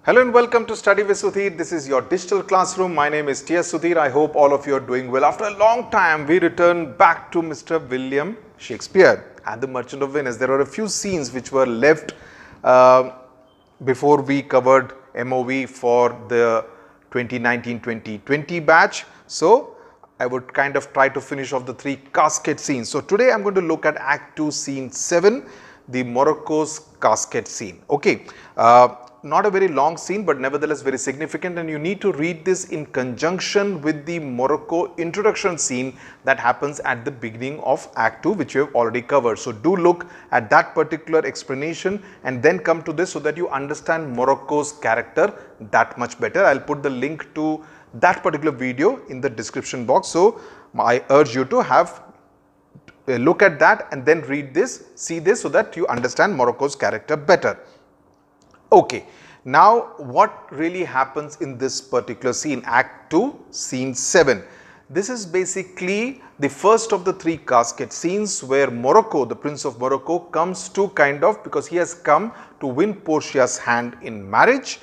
Hello and welcome to Study with Sudhir. This is your digital classroom. My name is T.S. Sudhir. I hope all of you are doing well. After a long time, we return back to Mr. William Shakespeare and the Merchant of Venice. There are a few scenes which were left before we covered MOV for the 2019-2020 batch. So, I would kind of try to finish off the three casket scenes. So, today I am going to look at Act 2, Scene 7, the Morocco's casket scene. Okay. Not a very long scene, but nevertheless very significant, and you need to read this in conjunction with the Morocco introduction scene that happens at the beginning of Act 2, which we have already covered. So, do look at that particular explanation and then come to this so that you understand Morocco's character that much better. I will put the link to that particular video in the description box. So, I urge you to have a look at that and then read this, see this, so that you understand Morocco's character better. Okay, now what really happens in this particular scene, Act 2, Scene 7. This is basically the first of the three casket scenes where Morocco, the Prince of Morocco, comes to because he has come to win Portia's hand in marriage,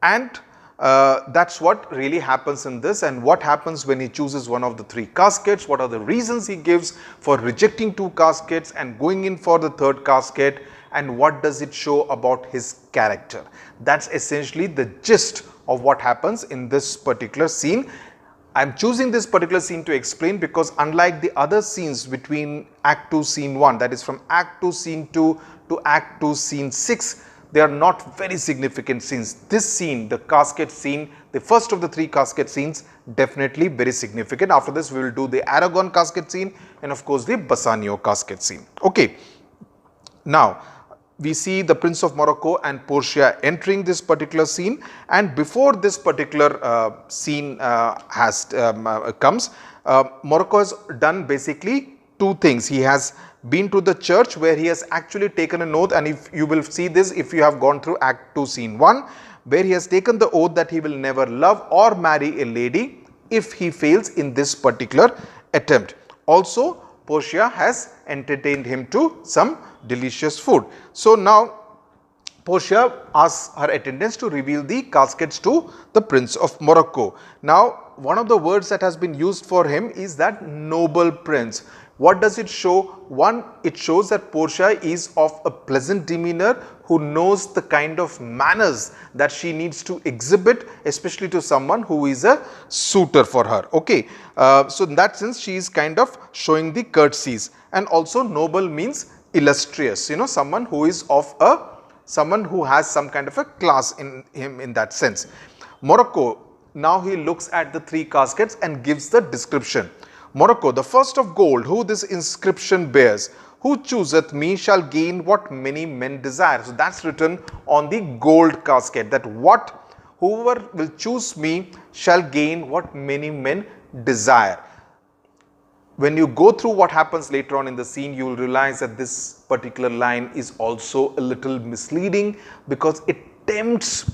and that's what really happens in this. And what happens when he chooses one of the three caskets, what are the reasons he gives for rejecting two caskets and going in for the third casket, and what does it show about his character. That's essentially the gist of what happens in this particular scene. I am choosing this particular scene to explain because unlike the other scenes between Act 2 Scene 1, that is from Act 2 Scene 2 to Act 2 Scene 6, they are not very significant scenes. This scene, the casket scene, the first of the three casket scenes, definitely very significant. After this we will do the Aragon casket scene and of course the Bassanio casket scene. Okay. Now, we see the Prince of Morocco and Portia entering this particular scene, and before this particular scene comes, Morocco has done basically two things. He has been to the church where he has actually taken an oath, and if you will see this if you have gone through Act 2 Scene 1, where he has taken the oath that he will never love or marry a lady if he fails in this particular attempt. Also, Portia has entertained him to some delicious food. So, now Portia asks her attendants to reveal the caskets to the Prince of Morocco. Now, one of the words that has been used for him is that noble prince. What does it show? One, it shows that Portia is of a pleasant demeanor, who knows the kind of manners that she needs to exhibit, especially to someone who is a suitor for her. Okay. So, in that sense she is kind of showing the courtesies, and also noble means illustrious, someone who is someone who has some kind of a class in him in that sense. Morocco, now he looks at the three caskets and gives the description. Morocco, the first of gold, who this inscription bears, who chooseth me shall gain what many men desire. So, that is written on the gold casket, that whoever will choose me shall gain what many men desire. When you go through what happens later on in the scene, you will realize that this particular line is also a little misleading because it tempts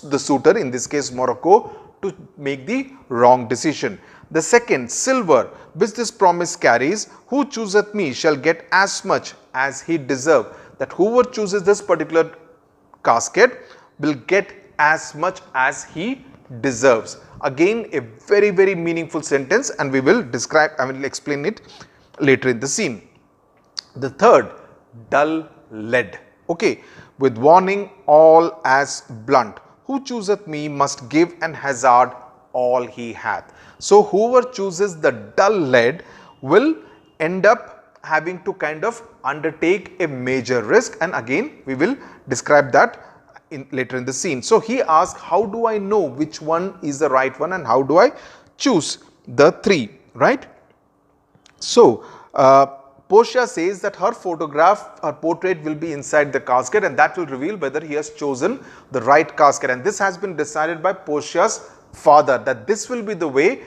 the suitor, in this case Morocco, to make the wrong decision. The second, silver, which this promise carries, who chooseth me shall get as much as he deserve. That whoever chooses this particular casket will get as much as he deserves. Again, a very, very meaningful sentence, and we will I will explain it later in the scene. The third, dull lead. Okay, with warning all as blunt. Who chooseth me must give and hazard all he hath. So, whoever chooses the dull lead will end up having to kind of undertake a major risk, and again we will describe that later in the scene. So, he asks, how do I know which one is the right one and how do I choose the three, right? So, Portia says that her portrait will be inside the casket, and that will reveal whether he has chosen the right casket, and this has been decided by Portia's father, that this will be the way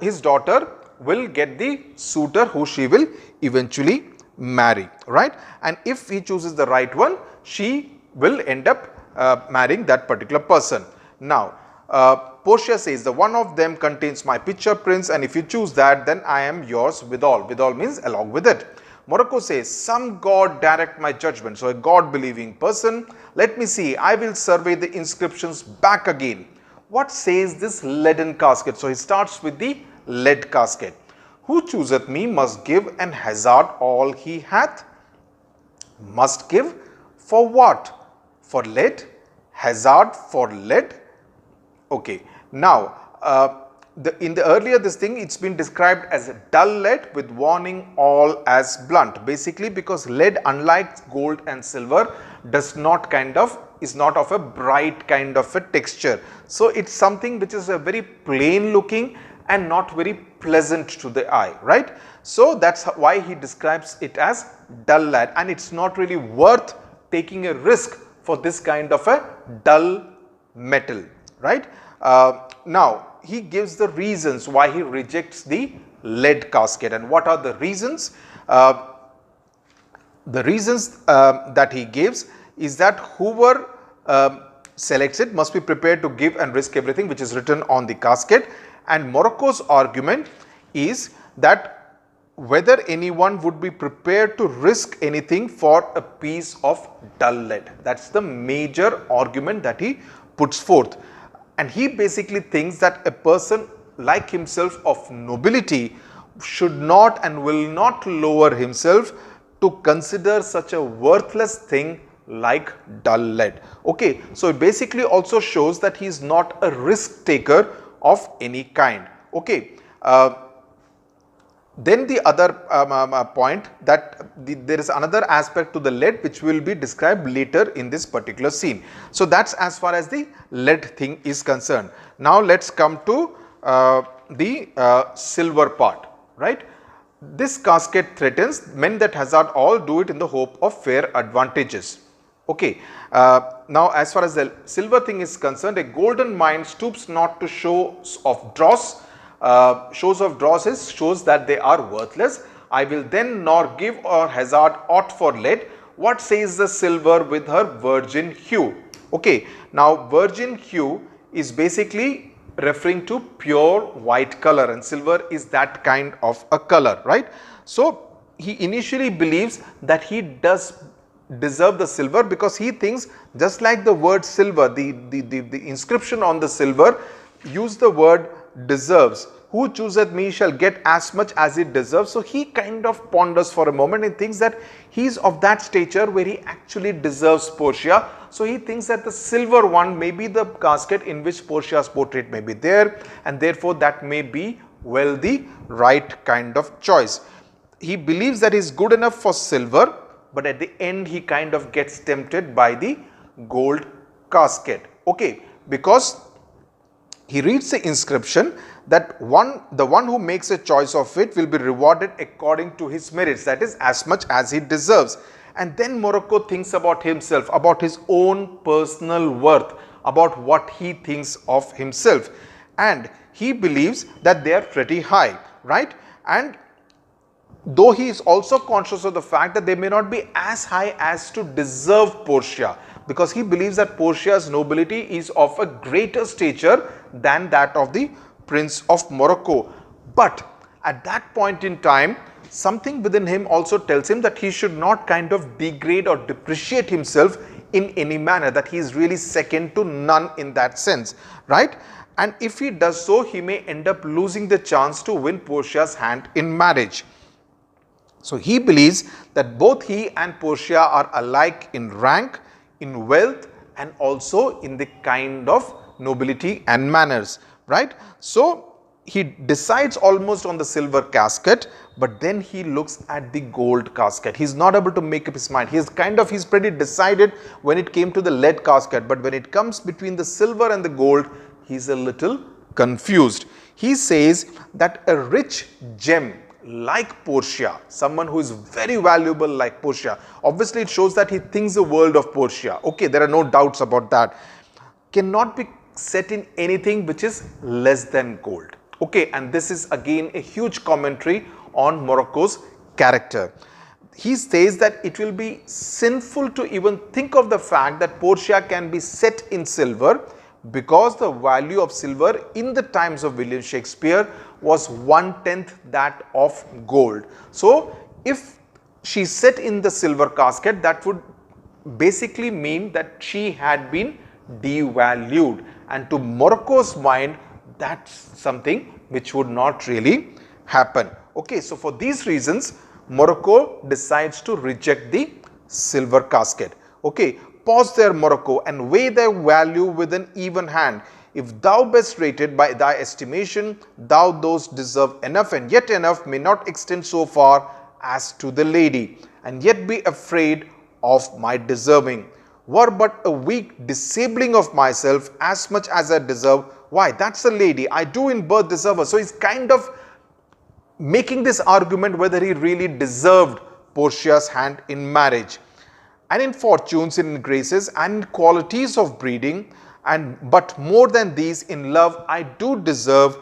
his daughter will get the suitor who she will eventually marry, right? And if he chooses the right one, she will end up marrying that particular person. Now, Portia says the one of them contains my picture, prince, and if you choose that, then I am yours withal. Withal means along with it. Morocco says, some God direct my judgment. So a God believing person. Let me see, I will survey the inscriptions back again. What says this leaden casket? So he starts with the lead casket. Who chooseth me must give and hazard all he hath. Must give for what? For lead, hazard for lead. Okay, now in the earlier this thing, it's been described as a dull lead with warning all as blunt. Basically because lead, unlike gold and silver, does not is not of a bright kind of a texture. So it's something which is a very plain looking and not very pleasant to the eye, right? So that's why he describes it as dull lead, and it's not really worth taking a risk for this kind of a dull metal, right? Now he gives the reasons why he rejects the lead casket. And what are the reasons? The reasons that he gives is that whoever selects it must be prepared to give and risk everything which is written on the casket. And Morocco's argument is that whether anyone would be prepared to risk anything for a piece of dull lead. That's the major argument that he puts forth. And he basically thinks that a person like himself of nobility should not and will not lower himself to consider such a worthless thing like dull lead. Okay, so it basically also shows that he is not a risk taker of any kind. Okay. Then the other point that there is another aspect to the lead which will be described later in this particular scene. So that's as far as the lead thing is concerned. Now let's come to the silver part, right? This casket threatens men that hazard all do it in the hope of fair advantages. Okay. Now as far as the silver thing is concerned, a golden mine stoops not to shows of dross. Shows of dross shows that they are worthless. I will then nor give or hazard aught for lead. What says the silver with her virgin hue? Okay, now virgin hue is basically referring to pure white color, and silver is that kind of a color, right? So he initially believes that he does deserve the silver because he thinks, just like the word silver, the inscription on the silver use the word deserves. Who chooseth me shall get as much as he deserves. So he kind of ponders for a moment and thinks that he is of that stature where he actually deserves Portia. So he thinks that the silver one may be the casket in which Portia's portrait may be there, and therefore that may be well the right kind of choice. He believes that he is good enough for silver, but at the end he kind of gets tempted by the gold casket. Okay, because he reads the inscription that the one who makes a choice of it will be rewarded according to his merits, that is as much as he deserves. And then Morocco thinks about himself, about his own personal worth, about what he thinks of himself, and he believes that they are pretty high, right? And though he is also conscious of the fact that they may not be as high as to deserve Portia, because he believes that Portia's nobility is of a greater stature than that of the Prince of Morocco. But at that point in time, something within him also tells him that he should not kind of degrade or depreciate himself in any manner, that he is really second to none in that sense, right? And if he does so, he may end up losing the chance to win Portia's hand in marriage. So he believes that both he and Portia are alike in rank, in wealth, and also in the kind of nobility and manners, right? So he decides almost on the silver casket, but then he looks at the gold casket. He's not able to make up his mind. He's pretty decided when it came to the lead casket, but when it comes between the silver and the gold, he's a little confused. He says that a rich gem like Portia, someone who is very valuable like Portia, obviously it shows that he thinks the world of Portia. Okay, there are no doubts about that. Cannot be set in anything which is less than gold. Okay, and this is again a huge commentary on Morocco's character. He says that it will be sinful to even think of the fact that Portia can be set in silver, because the value of silver in the times of William Shakespeare was 1/10 that of gold. So if she set in the silver casket, that would basically mean that she had been devalued, and to Morocco's mind that's something which would not really happen. Okay, so for these reasons Morocco decides to reject the silver casket. Okay, pause there Morocco, and weigh their value with an even hand. If thou best rated by thy estimation, thou those deserve enough, and yet enough may not extend so far as to the lady, and yet be afraid of my deserving. Were but a weak disabling of myself as much as I deserve. Why, that's the lady, I do in birth deserve her. So he's kind of making this argument whether he really deserved Portia's hand in marriage. And in fortunes, in graces, and in qualities of breeding, and but more than these in love I do deserve.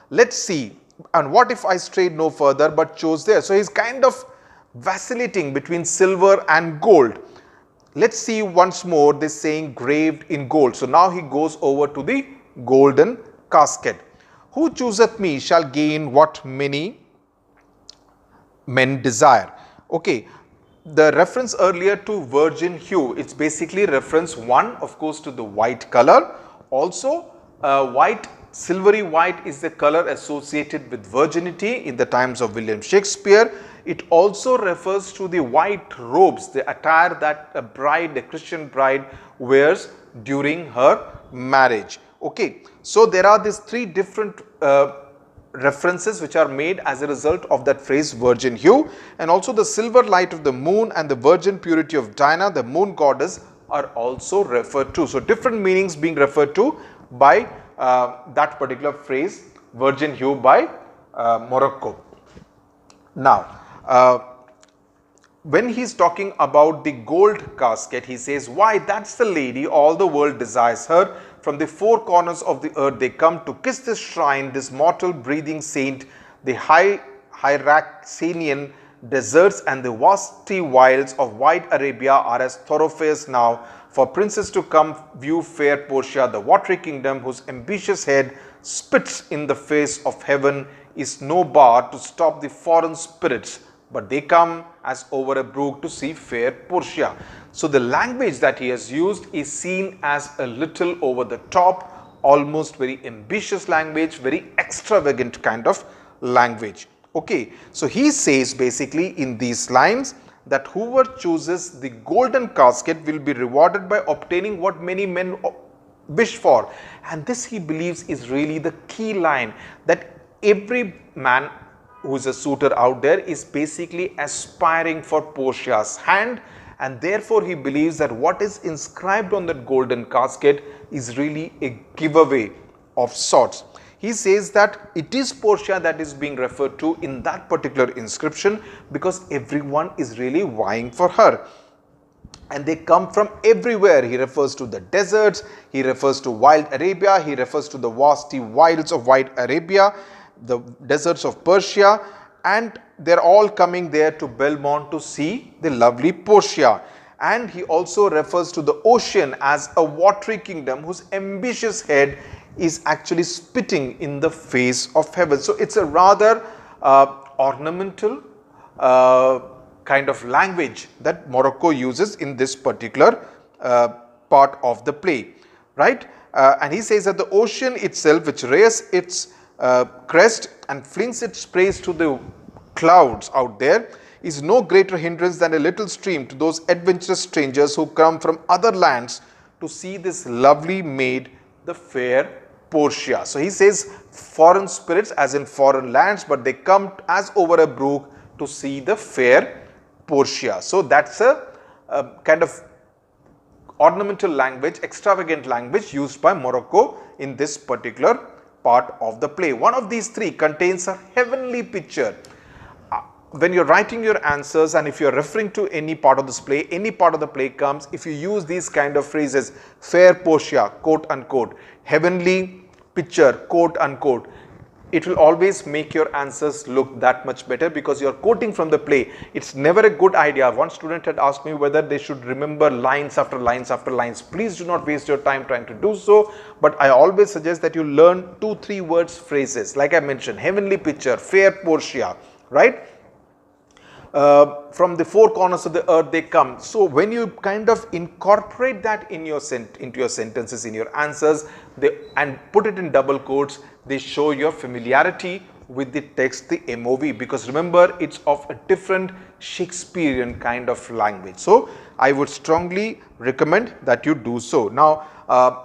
Let's see, and what if I strayed no further but chose there? So he's kind of vacillating between silver and gold. Let's see once more this saying graved in gold. So now he goes over to the golden casket. Who chooseth me shall gain what many men desire. Okay, the reference earlier to virgin hue, it's basically reference one, of course, to the white color. Also, white, silvery white is the color associated with virginity in the times of William Shakespeare. It also refers to the white robes, the attire that a bride, a Christian bride, wears during her marriage. Okay, so there are these three different references which are made as a result of that phrase virgin hue, and also the silver light of the moon and the virgin purity of Diana, the moon goddess, are also referred to. So different meanings being referred to by that particular phrase virgin hue by Morocco. Now, when he's talking about the gold casket, he says, why, that's the lady, all the world desires her. From the four corners of the earth they come to kiss this shrine, this mortal breathing saint. The Hyrcanian deserts and the vasty wilds of wide Arabia are as thoroughfares now for princes to come view fair Portia. The watery kingdom, whose ambitious head spits in the face of heaven, is no bar to stop the foreign spirits, but they come as over a brook to see fair Portia. So the language that he has used is seen as a little over the top, almost very ambitious language, very extravagant kind of language. Okay, so he says basically in these lines that whoever chooses the golden casket will be rewarded by obtaining what many men wish for. And this, he believes, is really the key line, that every man who is a suitor out there is basically aspiring for Portia's hand, and therefore he believes that what is inscribed on that golden casket is really a giveaway of sorts. He says that it is Portia that is being referred to in that particular inscription because everyone is really vying for her. And they come from everywhere. He refers to the deserts, he refers to wild Arabia, he refers to the vasty wilds of white Arabia, the deserts of Persia, and they're all coming there to Belmont to see the lovely Portia. And he also refers to the ocean as a watery kingdom whose ambitious head is actually spitting in the face of heaven. So it's a rather ornamental kind of language that Morocco uses in this particular part of the play, right? And he says that the ocean itself, which rears its crest and flings its sprays to the clouds out there, is no greater hindrance than a little stream to those adventurous strangers who come from other lands to see this lovely maid, the fair Portia. So he says foreign spirits as in foreign lands, but they come as over a brook to see the fair Portia. So that's a kind of ornamental language, extravagant language used by Morocco in this particular part of the play. One of these three contains a heavenly picture. When you're writing your answers and if you're referring to any part of this play, any part of the play comes, if you use these kind of phrases, fair Portia, quote unquote, heavenly picture, quote unquote, it will always make your answers look that much better because you're quoting from the play. It's never a good idea. One student had asked me whether they should remember lines after lines after lines. Please do not waste your time trying to do so. But I always suggest that you learn 2-3 words phrases. Like I mentioned, heavenly picture, fair Portia, right? from the four corners of the earth they come. So when you kind of incorporate that in your into your sentences, in your answers, and put it in double quotes, they show your familiarity with the text, the MOV, because remember, it's of a different Shakespearean kind of language. So I would strongly recommend that you do so. Now,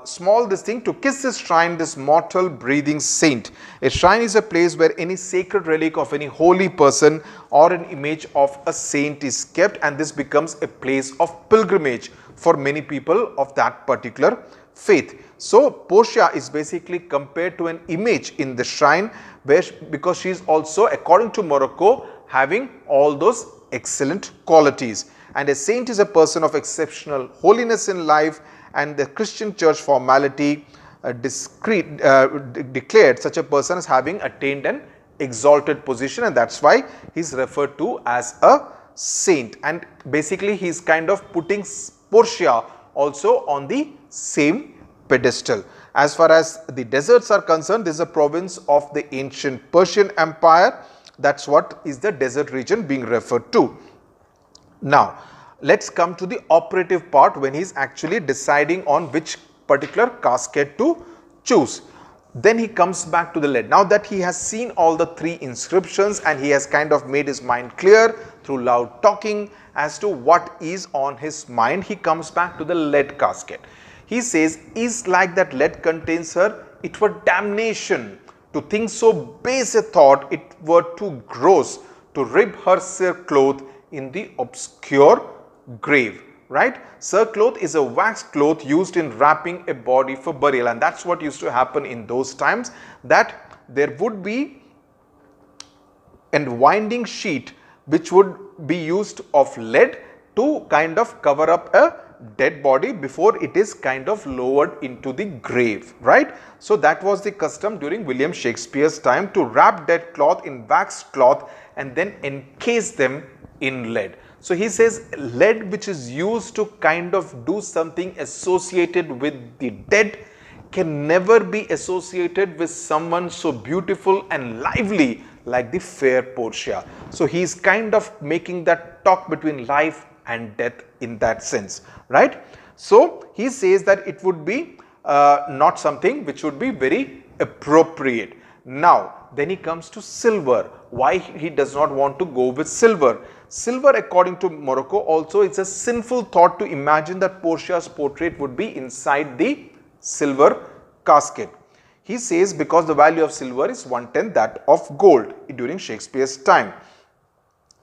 small this thing, to kiss this shrine, this mortal breathing saint. A shrine is a place where any sacred relic of any holy person or an image of a saint is kept, and this becomes a place of pilgrimage for many people of that particular faith. So Portia is basically compared to an image in the shrine, because she is also, according to Morocco, having all those excellent qualities. And a saint is a person of exceptional holiness in life, and the Christian church formality declared such a person as having attained an exalted position, and that's why he's referred to as a saint. And basically he's kind of putting Portia also on the same pedestal. As far as the deserts are concerned, this is a province of the ancient Persian Empire. That's what is the desert region being referred to. Now, let's come to the operative part, when he's actually deciding on which particular casket to choose. Then he comes back to the lead. Now that he has seen all the three inscriptions and he has kind of made his mind clear through loud talking as to what is on his mind, he comes back to the lead casket. He says, "Is like that lead contains her, it were damnation to think so base a thought, it were too gross to rib her cerecloth in the obscure grave." Right? Cerecloth is a wax cloth used in wrapping a body for burial, and that's what used to happen in those times, that there would be a winding sheet which would be used of lead to kind of cover up a dead body before it is kind of lowered into the grave, right? So that was the custom during William Shakespeare's time, to wrap dead cloth in wax cloth and then encase them in lead. So he says lead which is used to kind of do something associated with the dead can never be associated with someone so beautiful and lively like the fair Portia. So he is kind of making that talk between life and death in that sense, right? So he says that it would be not something which would be very appropriate. Now then he comes to silver. Why he does not want to go with silver? Silver, according to Morocco, also it's a sinful thought to imagine that Portia's portrait would be inside the silver casket. He says because the value of silver is 1/10 that of gold during Shakespeare's time.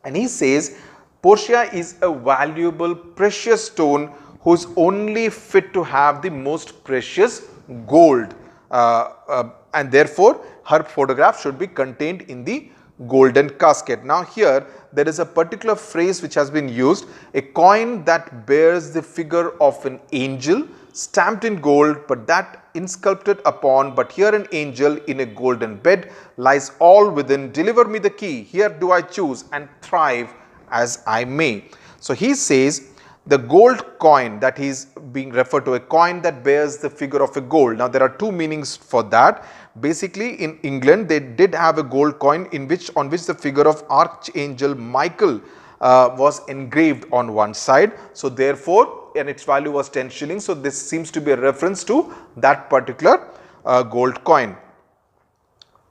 And he says Portia is a valuable precious stone who is only fit to have the most precious gold, and therefore her photograph should be contained in the golden casket. Now here there is a particular phrase which has been used, a coin that bears the figure of an angel stamped in gold, but that insculpted upon, but here an angel in a golden bed lies all within, deliver me the key, here do I choose and thrive as I may. So he says the gold coin that he is being referred to, a coin that bears the figure of a gold. Now there are two meanings for that. Basically in England they did have a gold coin on which the figure of Archangel Michael was engraved on one side. So therefore, and its value was 10 shillings. So this seems to be a reference to that particular gold coin.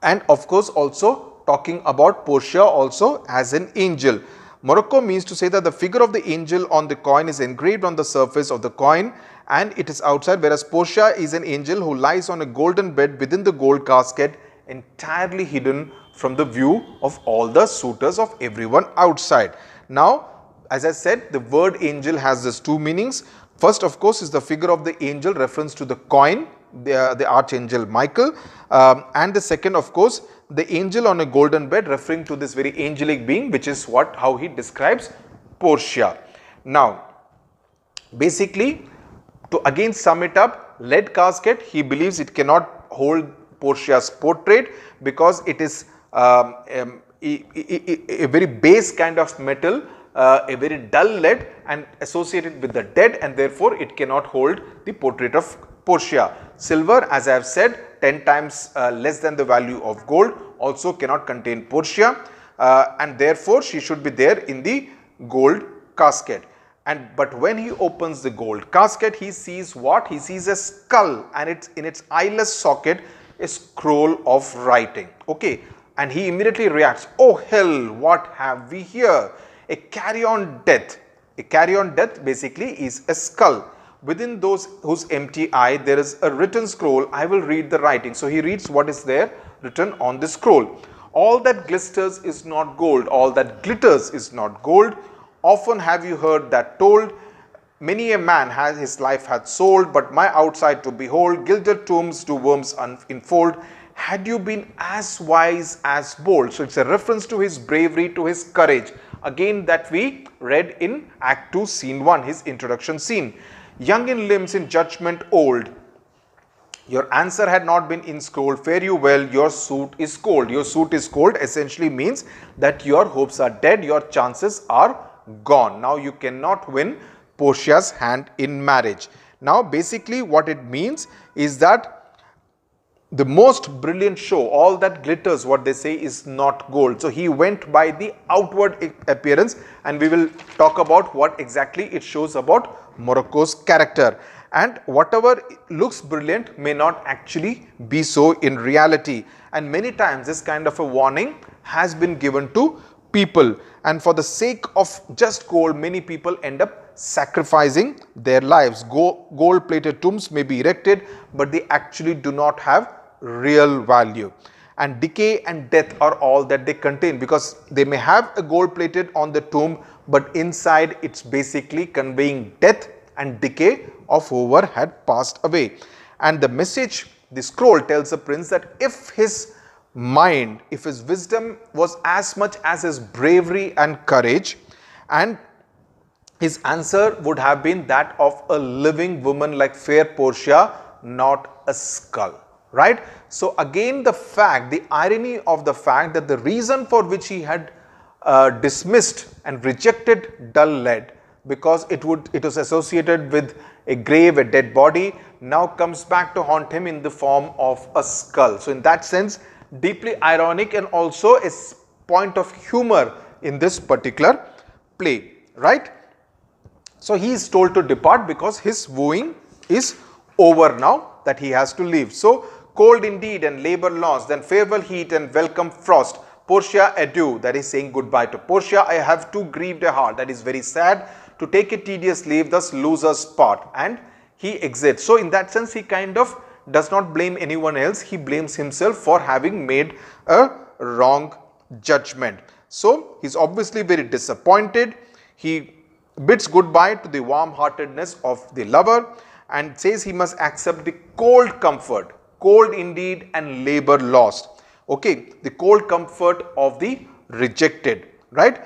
And of course also talking about Portia also as an angel. Morocco means to say that the figure of the angel on the coin is engraved on the surface of the coin and it is outside, whereas Portia is an angel who lies on a golden bed within the gold casket, entirely hidden from the view of all the suitors, of everyone outside. Now, as I said, the word angel has these two meanings. First, of course, is the figure of the angel, reference to the coin, the Archangel Michael, and the second, of course, the angel on a golden bed, referring to this very angelic being, which is how he describes Portia. Now, basically, to again sum it up, lead casket, he believes it cannot hold Portia's portrait because it is a very base kind of metal, a very dull lead and associated with the dead, and therefore it cannot hold the portrait of Portia. Silver, as I have said, 10 times less than the value of gold, also cannot contain Portia. and therefore she should be there in the gold casket. But when he opens the gold casket, he sees what? He sees a skull, and it's in its eyeless socket a scroll of writing. Okay, and he immediately reacts, oh hell, what have we here? A carry-on death. A carry-on death basically is a skull. Within those whose empty eye there is a written scroll. I will read the writing. So he reads what is there written on the scroll. All that glisters is not gold. All that glitters is not gold. Often have you heard that told. Many a man has his life hath sold, but my outside to behold. Gilded tombs do worms enfold. Had you been as wise as bold. So it's a reference to his bravery, to his courage. Again, that we read in Act 2, Scene 1, his introduction scene. Young in limbs, in judgment old. Your answer had not been in scroll. Fare you well, your suit is cold. Your suit is cold essentially means that your hopes are dead, your chances are gone. Now you cannot win Portia's hand in marriage. Now basically what it means is that the most brilliant show, all that glitters, what they say, is not gold. So he went by the outward appearance, and we will talk about what exactly it shows about Morocco's character. And whatever looks brilliant may not actually be so in reality. And many times this kind of a warning has been given to people. And for the sake of just gold, many people end up sacrificing their lives. Gold-plated tombs may be erected, but they actually do not have real value. And decay and death are all that they contain, because they may have a gold plated on the tomb, but inside it's basically conveying death and decay of whoever had passed away. And the message, the scroll tells the prince that if his mind, if his wisdom was as much as his bravery and courage, and his answer would have been that of a living woman like fair Portia, not a skull. Right? So again the fact, the irony of the fact that the reason for which he had dismissed and rejected dull lead, because it was associated with a grave, a dead body, now comes back to haunt him in the form of a skull. So in that sense, deeply ironic and also a point of humor in this particular play. Right? So he is told to depart because his wooing is over now, that he has to leave. So cold indeed and labor lost, then farewell heat and welcome frost. Portia, adieu, that is saying goodbye to Portia. I have too grieved a heart, that is very sad, to take a tedious leave, thus losers part. And he exits. So in that sense, he kind of does not blame anyone else. He blames himself for having made a wrong judgment. So he's obviously very disappointed. He bids goodbye to the warm-heartedness of the lover and says he must accept the cold comfort. Cold indeed and labor lost. Okay, the cold comfort of the rejected. Right?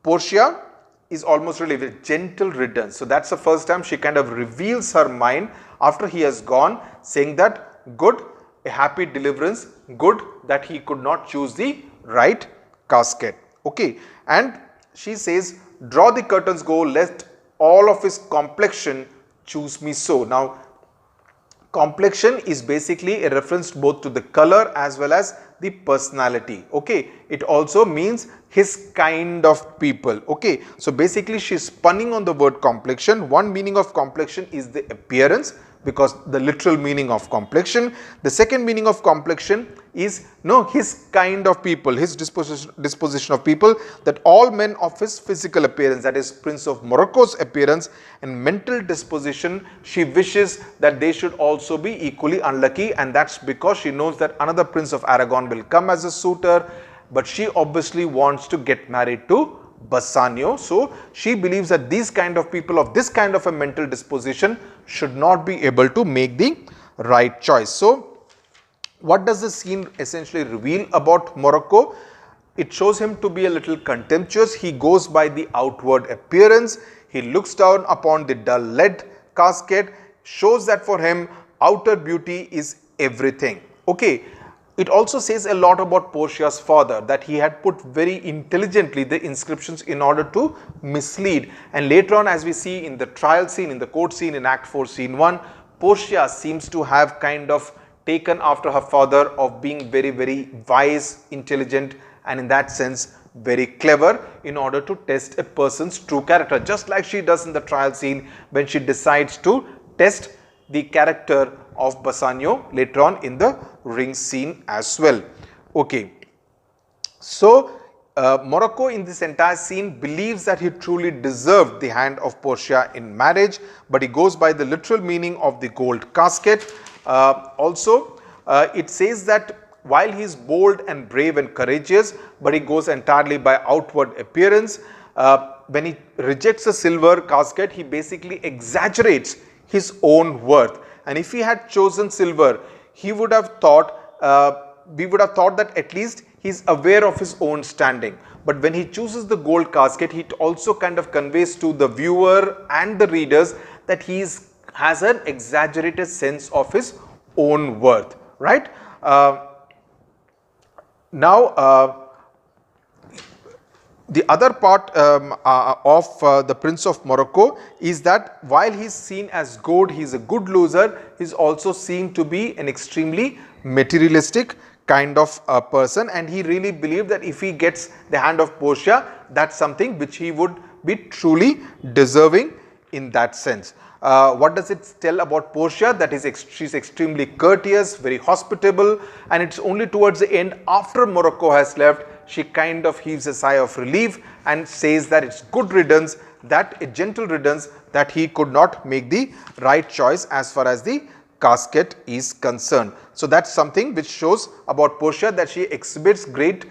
Portia is almost really a gentle riddance. So that's the first time she kind of reveals her mind after he has gone, saying that good, a happy deliverance, good that he could not choose the right casket. Okay, and she says, draw the curtains go, lest all of his complexion choose me so. Now, complexion is basically a reference both to the color as well as the personality. Okay, it also means his kind of people. Okay, so basically she is punning on the word complexion. One meaning of complexion is the appearance, because the literal meaning of complexion. The second meaning of complexion is his kind of people, his disposition of people, that all men of his physical appearance, that is Prince of Morocco's appearance and mental disposition, she wishes that they should also be equally unlucky, and that's because she knows that another Prince of Aragon will come as a suitor, but she obviously wants to get married to Bassanio. So she believes that these kind of people of this kind of a mental disposition should not be able to make the right choice. So what does the scene essentially reveal about Morocco? It shows him to be a little contemptuous. He goes by the outward appearance. He looks down upon the dull lead casket, shows that for him outer beauty is everything. Okay. It also says a lot about Portia's father, that he had put very intelligently the inscriptions in order to mislead. And later on, as we see in the trial scene, in the court scene in Act 4, Scene 1, Portia seems to have kind of taken after her father of being very, very wise, intelligent, and in that sense very clever in order to test a person's true character, just like she does in the trial scene when she decides to test the character of Bassanio later on in the ring scene as well. Okay. So, Morocco in this entire scene believes that he truly deserved the hand of Portia in marriage, but he goes by the literal meaning of the gold casket. It says that while he is bold and brave and courageous, but he goes entirely by outward appearance. When he rejects the silver casket, he basically exaggerates his own worth. And if he had chosen silver, he would have thought, we would have thought that at least he is aware of his own standing. But when he chooses the gold casket, he also kind of conveys to the viewer and the readers that he has an exaggerated sense of his own worth, right? The other part of the Prince of Morocco is that while he is seen as good, he is a good loser, he is also seen to be an extremely materialistic kind of a person, and he really believed that if he gets the hand of Portia, that's something which he would be truly deserving in that sense. What does it tell about Portia? That is, she's extremely courteous, very hospitable, and it's only towards the end, after Morocco has left, she kind of heaves a sigh of relief and says that it's good riddance, that a gentle riddance, that he could not make the right choice as far as the casket is concerned. So that's something which shows about Portia, that she exhibits great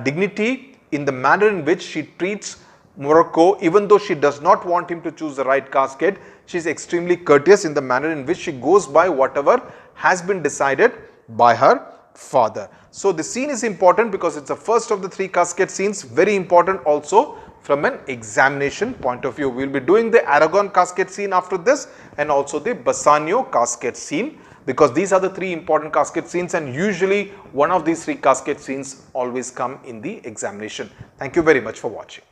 dignity in the manner in which she treats Morocco. Even though she does not want him to choose the right casket, she is extremely courteous in the manner in which she goes by whatever has been decided by her father. So the scene is important because it's the first of the three casket scenes, very important also from an examination point of view. We will be doing the Aragon casket scene after this, and also the Bassanio casket scene, because these are the three important casket scenes, and usually one of these three casket scenes always come in the examination. Thank you very much for watching.